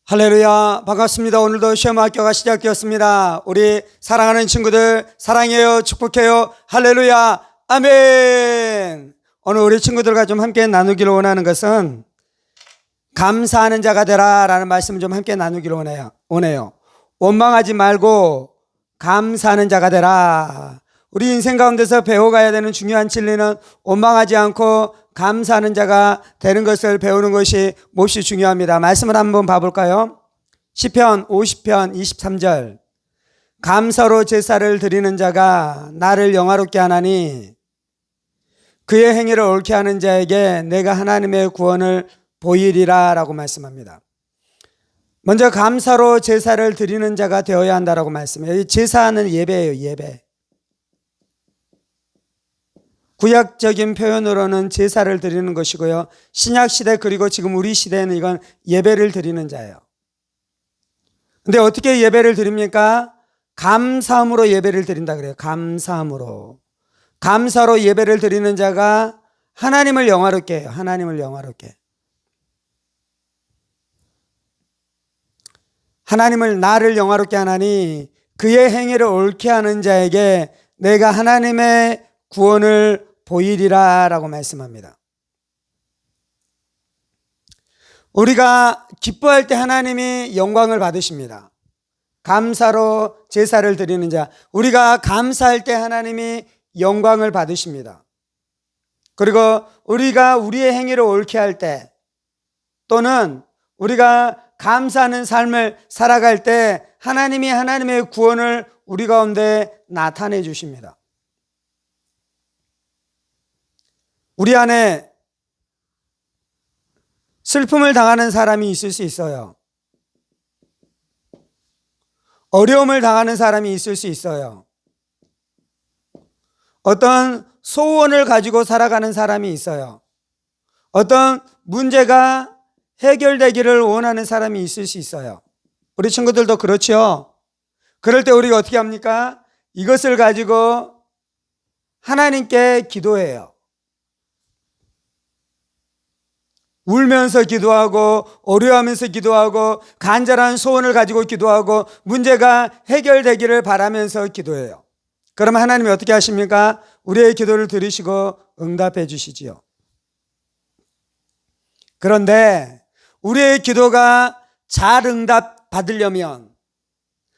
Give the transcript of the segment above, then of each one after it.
할렐루야, 반갑습니다. 오늘도 시험학교가 시작되었습니다. 우리 사랑하는 친구들 사랑해요, 축복해요. 할렐루야, 아멘. 오늘 우리 친구들과 좀 함께 나누기를 원하는 것은 감사하는 자가 되라 라는 말씀을 좀 함께 나누기를 원해요. 원망하지 말고 감사하는 자가 되라. 우리 인생 가운데서 배워가야 되는 중요한 진리는 원망하지 않고 감사하는 자가 되는 것을 배우는 것이 몹시 중요합니다. 말씀을 한번 봐볼까요? 시편 50편 23절. 감사로 제사를 드리는 자가 나를 영화롭게 하나니 그의 행위를 옳게 하는 자에게 내가 하나님의 구원을 보이리라 라고 말씀합니다. 먼저 감사로 제사를 드리는 자가 되어야 한다라고 말씀해요. 제사는 예배예요, 예배. 구약적인 표현으로는 제사를 드리는 것이고요. 신약시대 그리고 지금 우리 시대에는 이건 예배를 드리는 자예요. 근데 어떻게 예배를 드립니까? 감사함으로 예배를 드린다 그래요. 감사함으로. 감사로 예배를 드리는 자가 하나님을 영화롭게 해요. 하나님을 영화롭게. 하나님을 나를 영화롭게 하나니 그의 행위를 옳게 하는 자에게 내가 하나님의 구원을 보이리라 라고 말씀합니다. 우리가 기뻐할 때 하나님이 영광을 받으십니다. 감사로 제사를 드리는 자, 우리가 감사할 때 하나님이 영광을 받으십니다. 그리고 우리가 우리의 행위를 옳게 할 때 또는 우리가 감사하는 삶을 살아갈 때 하나님이 하나님의 구원을 우리 가운데 나타내 주십니다. 우리 안에 슬픔을 당하는 사람이 있을 수 있어요. 어려움을 당하는 사람이 있을 수 있어요. 어떤 소원을 가지고 살아가는 사람이 있어요. 어떤 문제가 해결되기를 원하는 사람이 있을 수 있어요. 우리 친구들도 그렇죠. 그럴 때 우리가 어떻게 합니까? 이것을 가지고 하나님께 기도해요. 울면서 기도하고 어려워하면서 기도하고 간절한 소원을 가지고 기도하고 문제가 해결되기를 바라면서 기도해요. 그럼 하나님이 어떻게 하십니까? 우리의 기도를 들으시고 응답해 주시지요. 그런데 우리의 기도가 잘 응답 받으려면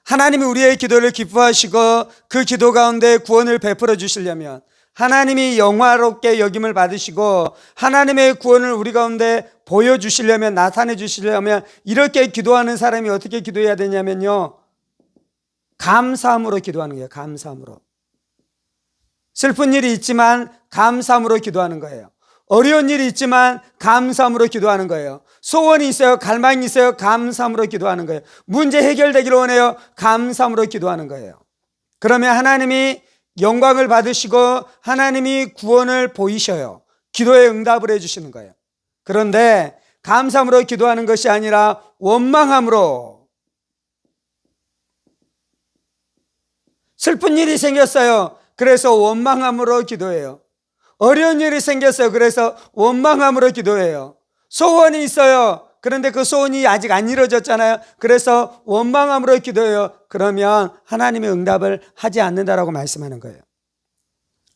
하나님이 우리의 기도를 기뻐하시고 그 기도 가운데 구원을 베풀어 주시려면 하나님이 영화롭게 여김을 받으시고 하나님의 구원을 우리 가운데 보여주시려면 나타내 주시려면 이렇게 기도하는 사람이 어떻게 기도해야 되냐면요, 감사함으로 기도하는 거예요. 감사함으로. 슬픈 일이 있지만 감사함으로 기도하는 거예요. 어려운 일이 있지만 감사함으로 기도하는 거예요. 소원이 있어요. 갈망이 있어요. 감사함으로 기도하는 거예요. 문제 해결되기를 원해요. 감사함으로 기도하는 거예요. 그러면 하나님이 영광을 받으시고 하나님이 구원을 보이셔요. 기도에 응답을 해주시는 거예요. 그런데 감사함으로 기도하는 것이 아니라 원망함으로, 슬픈 일이 생겼어요. 그래서 원망함으로 기도해요. 어려운 일이 생겼어요. 그래서 원망함으로 기도해요. 소원이 있어요. 그런데 그 소원이 아직 안 이루어졌잖아요. 그래서 원망함으로 기도해요. 그러면 하나님의 응답을 하지 않는다라고 말씀하는 거예요.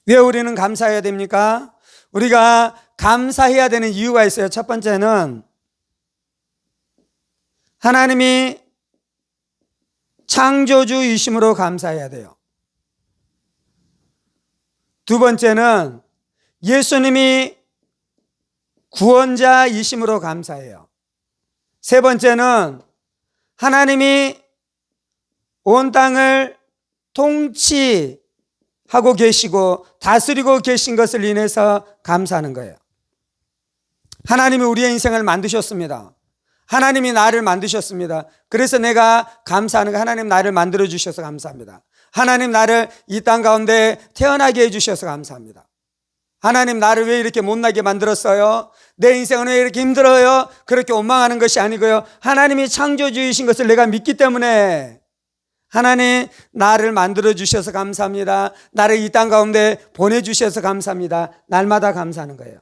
왜 우리는 감사해야 됩니까? 우리가 감사해야 되는 이유가 있어요. 첫 번째는 하나님이 창조주이심으로 감사해야 돼요. 두 번째는 예수님이 구원자이심으로 감사해요. 세 번째는 하나님이 온 땅을 통치하고 계시고 다스리고 계신 것을 인해서 감사하는 거예요. 하나님이 우리의 인생을 만드셨습니다. 하나님이 나를 만드셨습니다. 그래서 내가 감사하는 거, 하나님 나를 만들어 주셔서 감사합니다. 하나님 나를 이 땅 가운데 태어나게 해주셔서 감사합니다. 하나님 나를 왜 이렇게 못나게 만들었어요? 내 인생은 왜 이렇게 힘들어요? 그렇게 원망하는 것이 아니고요, 하나님이 창조주이신 것을 내가 믿기 때문에 하나님 나를 만들어 주셔서 감사합니다. 나를 이 땅 가운데 보내주셔서 감사합니다. 날마다 감사하는 거예요.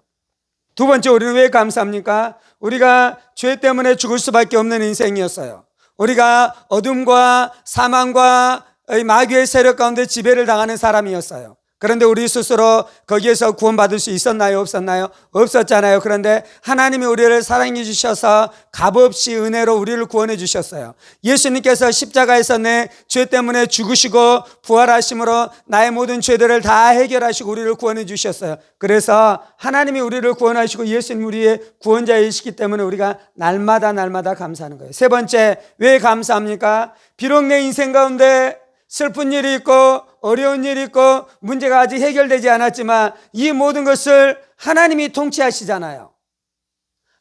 두 번째, 우리는 왜 감사합니까? 우리가 죄 때문에 죽을 수밖에 없는 인생이었어요. 우리가 어둠과 사망과 마귀의 세력 가운데 지배를 당하는 사람이었어요. 그런데 우리 스스로 거기에서 구원받을 수 있었나요? 없었나요? 없었잖아요. 그런데 하나님이 우리를 사랑해 주셔서 값없이 은혜로 우리를 구원해 주셨어요. 예수님께서 십자가에서 내 죄 때문에 죽으시고 부활하심으로 나의 모든 죄들을 다 해결하시고 우리를 구원해 주셨어요. 그래서 하나님이 우리를 구원하시고 예수님 우리의 구원자이시기 때문에 우리가 날마다 감사하는 거예요. 세 번째, 왜 감사합니까? 비록 내 인생 가운데 슬픈 일이 있고 어려운 일이 있고 문제가 아직 해결되지 않았지만 이 모든 것을 하나님이 통치하시잖아요.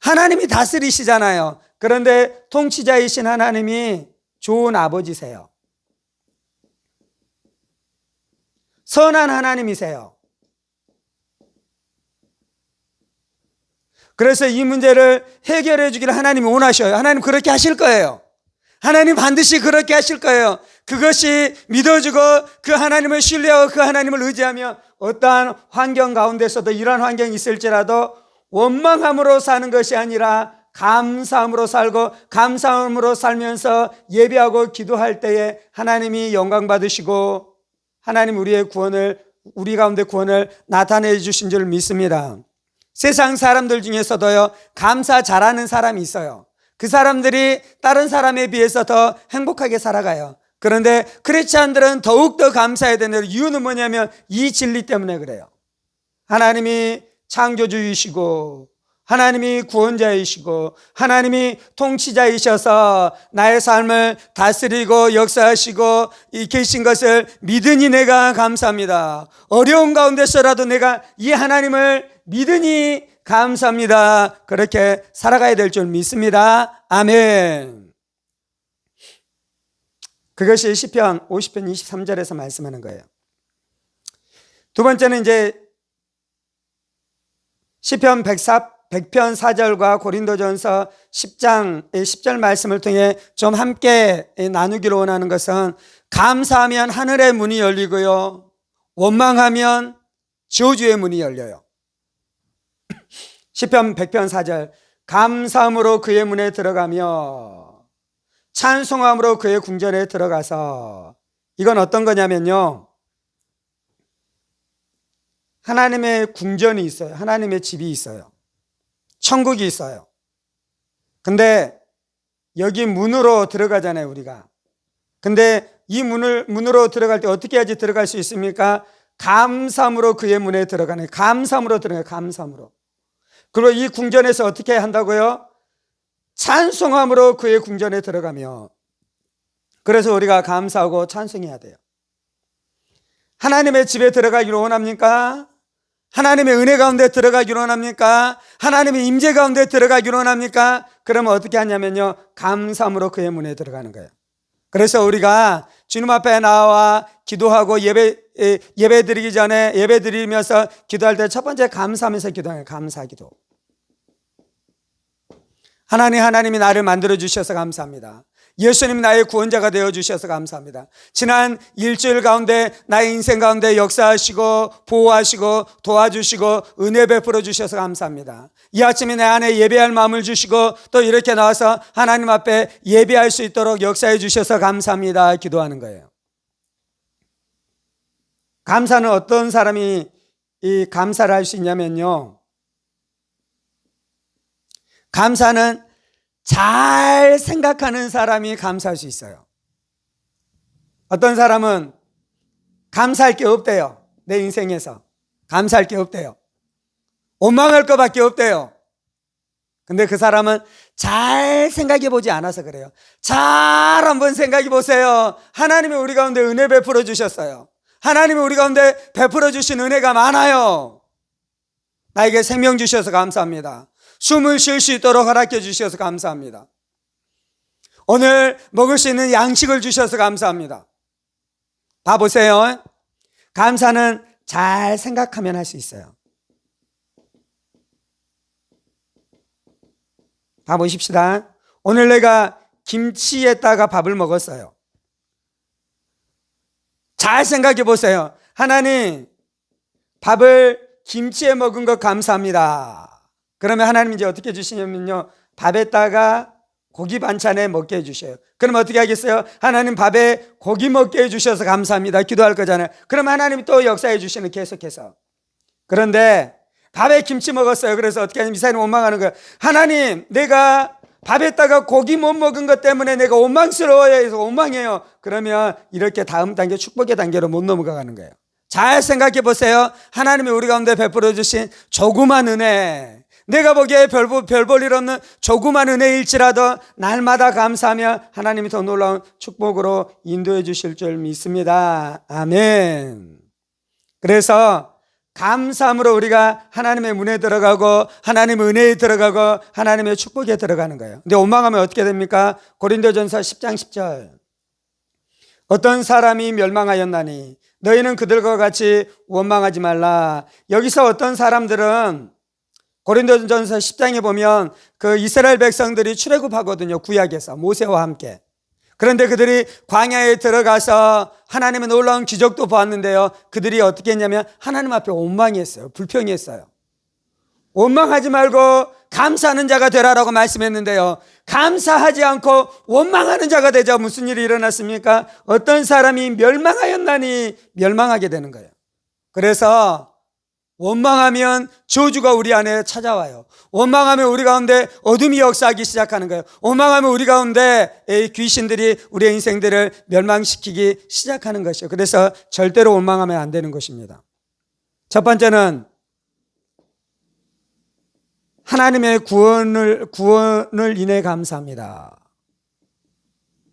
하나님이 다스리시잖아요. 그런데 통치자이신 하나님이 좋은 아버지세요. 선한 하나님이세요. 그래서 이 문제를 해결해 주기를 하나님이 원하셔요. 하나님 그렇게 하실 거예요. 하나님 반드시 그렇게 하실 거예요. 그것이 믿어지고 그 하나님을 신뢰하고 그 하나님을 의지하며 어떠한 환경 가운데서도 이러한 환경이 있을지라도 원망함으로 사는 것이 아니라 감사함으로 살고 감사함으로 살면서 예배하고 기도할 때에 하나님이 영광 받으시고 하나님 우리 가운데 구원을 나타내 주신 줄 믿습니다. 세상 사람들 중에서도요, 감사 잘하는 사람이 있어요. 그 사람들이 다른 사람에 비해서 더 행복하게 살아가요. 그런데 크리스찬들은 더욱더 감사해야 되는 이유는 뭐냐면 이 진리 때문에 그래요. 하나님이 창조주이시고 하나님이 구원자이시고 하나님이 통치자이셔서 나의 삶을 다스리고 역사하시고 계신 것을 믿으니 내가 감사합니다. 어려운 가운데서라도 내가 이 하나님을 믿으니 감사합니다. 그렇게 살아가야 될 줄 믿습니다. 아멘. 그것이 시편 50편 23절에서 말씀하는 거예요. 두 번째는 이제 시편 100편 4절과 고린도전서 10장 10절 말씀을 통해 좀 함께 나누기를 원하는 것은 감사하면 하늘의 문이 열리고요, 원망하면 저주의 문이 열려요. 시편 100편 4절, 감사함으로 그의 문에 들어가며 찬송함으로 그의 궁전에 들어가서, 이건 어떤 거냐면요, 하나님의 궁전이 있어요. 하나님의 집이 있어요. 천국이 있어요. 근데 여기 문으로 들어가잖아요, 우리가. 근데 이 문으로 들어갈 때 어떻게 해야지 들어갈 수 있습니까? 감사함으로 그의 문에 들어가네. 감사함으로 들어가요. 감사함으로. 그리고 이 궁전에서 어떻게 한다고요? 찬송함으로 그의 궁전에 들어가며. 그래서 우리가 감사하고 찬송해야 돼요. 하나님의 집에 들어가기를 원합니까? 하나님의 은혜 가운데 들어가기를 원합니까? 하나님의 임재 가운데 들어가기를 원합니까? 그러면 어떻게 하냐면요, 감사함으로 그의 문에 들어가는 거예요. 그래서 우리가 주님 앞에 나와 기도하고 예배 드리기 전에 예배 드리면서 기도할 때 첫 번째 감사하면서 기도해요. 감사 기도. 하나님이 나를 만들어 주셔서 감사합니다. 예수님이 나의 구원자가 되어 주셔서 감사합니다. 지난 일주일 가운데 나의 인생 가운데 역사하시고 보호하시고 도와주시고 은혜 베풀어 주셔서 감사합니다. 이 아침에 내 안에 예배할 마음을 주시고 또 이렇게 나와서 하나님 앞에 예배할 수 있도록 역사해 주셔서 감사합니다. 기도하는 거예요. 감사는 어떤 사람이 이 감사를 할 수 있냐면요, 감사는 잘 생각하는 사람이 감사할 수 있어요. 어떤 사람은 감사할 게 없대요. 내 인생에서 감사할 게 없대요. 원망할 것밖에 없대요. 근데 그 사람은 잘 생각해 보지 않아서 그래요. 잘 한번 생각해 보세요. 하나님이 우리 가운데 은혜 베풀어 주셨어요. 하나님이 우리 가운데 베풀어 주신 은혜가 많아요. 나에게 생명 주셔서 감사합니다. 숨을 쉴 수 있도록 허락해 주셔서 감사합니다. 오늘 먹을 수 있는 양식을 주셔서 감사합니다. 봐보세요. 감사는 잘 생각하면 할 수 있어요. 봐보십시다. 오늘 내가 김치에다가 밥을 먹었어요. 잘 생각해 보세요. 하나님, 밥을 김치에 먹은 것 감사합니다. 그러면 하나님 이제 어떻게 주시냐면요, 밥에다가 고기 반찬에 먹게 해주셔요. 그럼 어떻게 하겠어요? 하나님 밥에 고기 먹게 해주셔서 감사합니다 기도할 거잖아요. 그럼 하나님이 또 역사해 주시는, 계속해서. 그런데 밥에 김치 먹었어요. 그래서 어떻게 하냐면 이사님 원망하는 거예요. 하나님, 내가 밥에다가 고기 못 먹은 것 때문에 내가 원망스러워요 해서 원망해요. 그러면 이렇게 다음 단계, 축복의 단계로 못 넘어가는 거예요. 잘 생각해 보세요. 하나님이 우리 가운데 베풀어 주신 조그만 은혜, 내가 보기에 별 볼 일 없는 조그만 은혜일지라도 날마다 감사하며 하나님이 더 놀라운 축복으로 인도해 주실 줄 믿습니다. 아멘. 그래서 감사함으로 우리가 하나님의 문에 들어가고 하나님의 은혜에 들어가고 하나님의 축복에 들어가는 거예요. 근데 원망하면 어떻게 됩니까? 고린도전서 10장 10절. 어떤 사람이 멸망하였나니 너희는 그들과 같이 원망하지 말라. 여기서 어떤 사람들은 고린도전서 10장에 보면 그 이스라엘 백성들이 출애굽하거든요. 구약에서 모세와 함께. 그런데 그들이 광야에 들어가서 하나님의 놀라운 기적도 보았는데요, 그들이 어떻게 했냐면 하나님 앞에 원망했어요. 불평했어요. 원망하지 말고 감사하는 자가 되라라고 말씀했는데요, 감사하지 않고 원망하는 자가 되자 무슨 일이 일어났습니까? 어떤 사람이 멸망하였나니 멸망하게 되는 거예요. 그래서 원망하면 저주가 우리 안에 찾아와요. 원망하면 우리 가운데 어둠이 역사하기 시작하는 거예요. 원망하면 우리 가운데 귀신들이 우리의 인생들을 멸망시키기 시작하는 것이에요. 그래서 절대로 원망하면 안 되는 것입니다. 첫 번째는 하나님의 구원을 인해 감사합니다.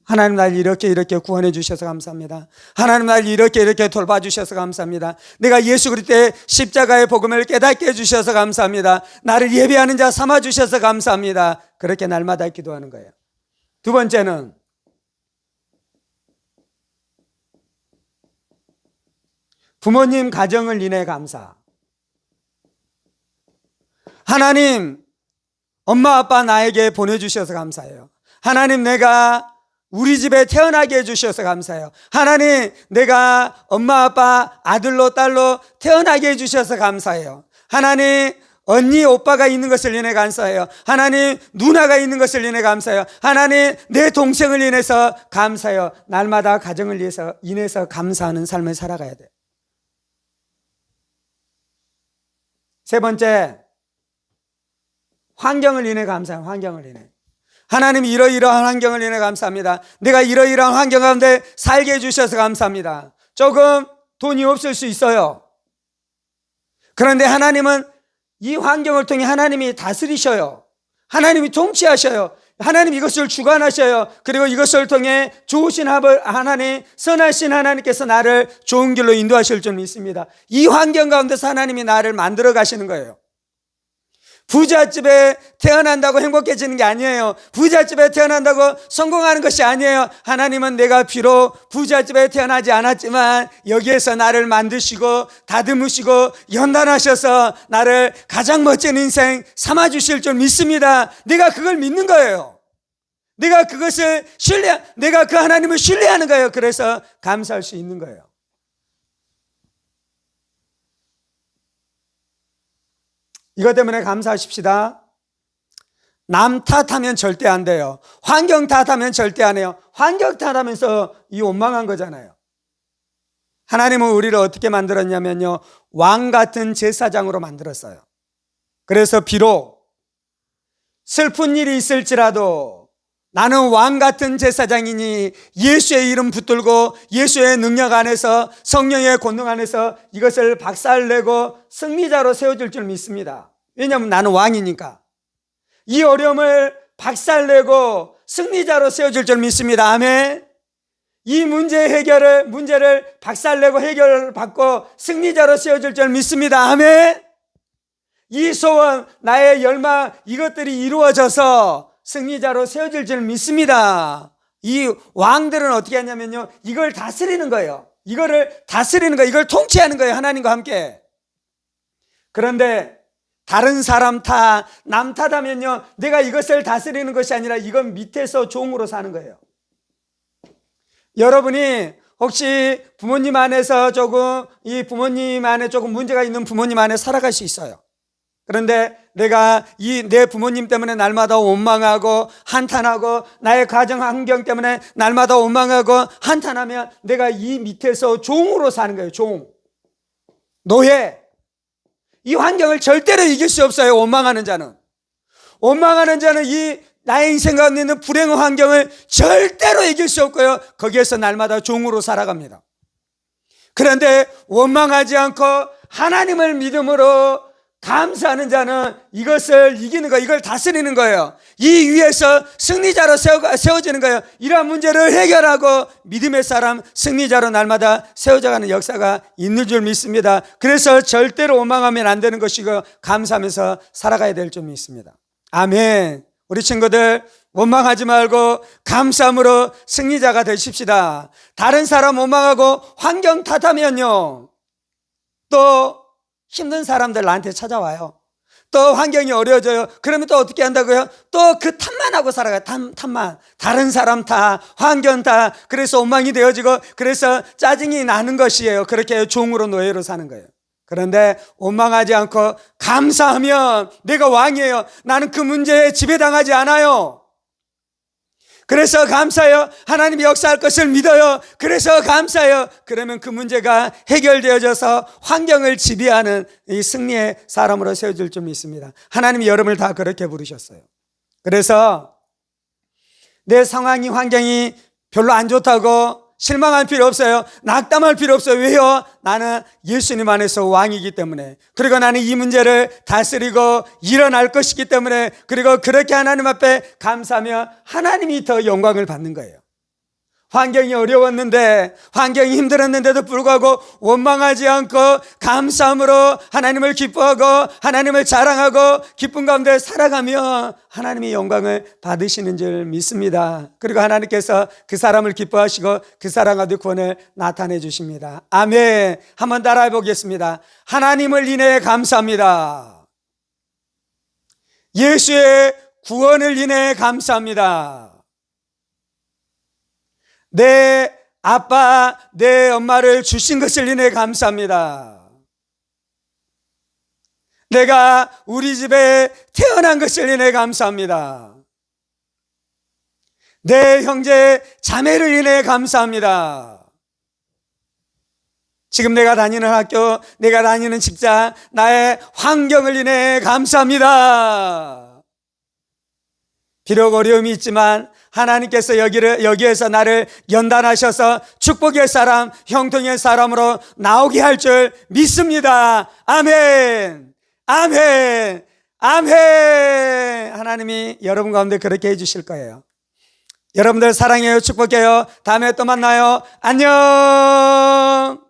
하나님 날 이렇게 구원해 주셔서 감사합니다. 하나님 날 이렇게 돌봐주셔서 감사합니다. 내가 예수 그리스도의 십자가의 복음을 깨닫게 해주셔서 감사합니다. 나를 예배하는 자 삼아주셔서 감사합니다. 그렇게 날마다 기도하는 거예요. 두 번째는 부모님 가정을 인해 감사. 하나님, 엄마 아빠 나에게 보내주셔서 감사해요. 하나님, 내가 우리 집에 태어나게 해주셔서 감사해요. 하나님, 내가 엄마 아빠 아들로 딸로 태어나게 해주셔서 감사해요. 하나님, 언니 오빠가 있는 것을 인해 감사해요. 하나님, 누나가 있는 것을 인해 감사해요. 하나님, 내 동생을 인해서 감사해요. 날마다 가정을 인해서 감사하는 삶을 살아가야 돼요. 세 번째, 환경을 인해 감사해요. 환경을 인해. 하나님, 이러이러한 환경을 인해 감사합니다. 내가 이러이러한 환경 가운데 살게 해주셔서 감사합니다. 조금 돈이 없을 수 있어요. 그런데 하나님은 이 환경을 통해 하나님이 다스리셔요. 하나님이 통치하셔요. 하나님 이것을 주관하셔요. 그리고 이것을 통해 좋으신 하나님, 선하신 하나님께서 나를 좋은 길로 인도하실 줄 믿습니다. 이 환경 가운데서 하나님이 나를 만들어 가시는 거예요. 부잣집에 태어난다고 행복해지는 게 아니에요. 부잣집에 태어난다고 성공하는 것이 아니에요. 하나님은 내가 비록 부잣집에 태어나지 않았지만 여기에서 나를 만드시고 다듬으시고 연단하셔서 나를 가장 멋진 인생 삼아주실 줄 믿습니다. 내가 그걸 믿는 거예요. 내가 내가 그 하나님을 신뢰하는 거예요. 그래서 감사할 수 있는 거예요. 이것 때문에 감사하십시다. 남 탓하면 절대 안 돼요. 환경 탓하면 절대 안 해요. 환경 탓하면서 이 원망한 거잖아요. 하나님은 우리를 어떻게 만들었냐면요, 왕 같은 제사장으로 만들었어요. 그래서 비록 슬픈 일이 있을지라도 나는 왕 같은 제사장이니 예수의 이름 붙들고 예수의 능력 안에서, 성령의 권능 안에서 이것을 박살내고 승리자로 세워질 줄 믿습니다. 왜냐하면 나는 왕이니까. 이 어려움을 박살내고 승리자로 세워질 줄 믿습니다. 아멘. 이 문제를 박살내고 해결받고 승리자로 세워질 줄 믿습니다. 아멘. 이 소원, 나의 열망, 이것들이 이루어져서 승리자로 세워질 줄 믿습니다. 이 왕들은 어떻게 하냐면요, 이걸 다스리는 거예요. 이걸 통치하는 거예요. 하나님과 함께. 그런데 다른 사람 탓, 남 탓하면요, 내가 이것을 다스리는 것이 아니라 이건 밑에서 종으로 사는 거예요. 여러분이 혹시 부모님 안에서 이 부모님 안에 조금 문제가 있는 부모님 안에 살아갈 수 있어요. 그런데 내가 내 부모님 때문에 날마다 원망하고 한탄하고 나의 가정 환경 때문에 날마다 원망하고 한탄하면 내가 이 밑에서 종으로 사는 거예요. 종, 노예. 이 환경을 절대로 이길 수 없어요. 원망하는 자는 이 나의 인생 가운데 있는 불행한 환경을 절대로 이길 수 없고요, 거기에서 날마다 종으로 살아갑니다. 그런데 원망하지 않고 하나님을 믿음으로 감사하는 자는 이것을 이기는 거예요. 이걸 다스리는 거예요. 이 위에서 승리자로 세워지는 거예요. 이러한 문제를 해결하고 믿음의 사람, 승리자로 날마다 세워져가는 역사가 있는 줄 믿습니다. 그래서 절대로 원망하면 안 되는 것이고 감사하면서 살아가야 될 줄 믿습니다. 아멘. 우리 친구들, 원망하지 말고 감사함으로 승리자가 되십시다. 다른 사람 원망하고 환경 탓하면요, 또 힘든 사람들 나한테 찾아와요. 또 환경이 어려워져요. 그러면 또 어떻게 한다고요? 또 그 탓만 하고 살아가요. 탓만. 다른 사람 탓, 환경 탓. 그래서 원망이 되어지고, 그래서 짜증이 나는 것이에요. 그렇게 종으로 노예로 사는 거예요. 그런데 원망하지 않고 감사하면 내가 왕이에요. 나는 그 문제에 지배당하지 않아요. 그래서 감사해요. 하나님이 역사할 것을 믿어요. 그래서 감사해요. 그러면 그 문제가 해결되어져서 환경을 지배하는 이 승리의 사람으로 세워질 줄 믿습니다. 하나님이 여러분을 다 그렇게 부르셨어요. 그래서 내 상황이, 환경이 별로 안 좋다고 실망할 필요 없어요. 낙담할 필요 없어요. 왜요? 나는 예수님 안에서 왕이기 때문에, 그리고 나는 이 문제를 다스리고 일어날 것이기 때문에, 그리고 그렇게 하나님 앞에 감사하며 하나님이 더 영광을 받는 거예요. 환경이 어려웠는데, 환경이 힘들었는데도 불구하고 원망하지 않고 감사함으로 하나님을 기뻐하고 하나님을 자랑하고 기쁨 가운데 살아가며 하나님의 영광을 받으시는 줄 믿습니다. 그리고 하나님께서 그 사람을 기뻐하시고 그 사람 가운데 구원을 나타내 주십니다. 아멘. 한번 따라해 보겠습니다. 하나님을 인해 감사합니다. 예수의 구원을 인해 감사합니다. 내 아빠, 내 엄마를 주신 것을 인해 감사합니다. 내가 우리 집에 태어난 것을 인해 감사합니다. 내 형제, 자매를 인해 감사합니다. 지금 내가 다니는 학교, 내가 다니는 직장, 나의 환경을 인해 감사합니다. 비록 어려움이 있지만 하나님께서 여기에서 나를 연단하셔서 축복의 사람, 형통의 사람으로 나오게 할 줄 믿습니다. 아멘. 아멘. 아멘. 하나님이 여러분 가운데 그렇게 해주실 거예요. 여러분들 사랑해요. 축복해요. 다음에 또 만나요. 안녕.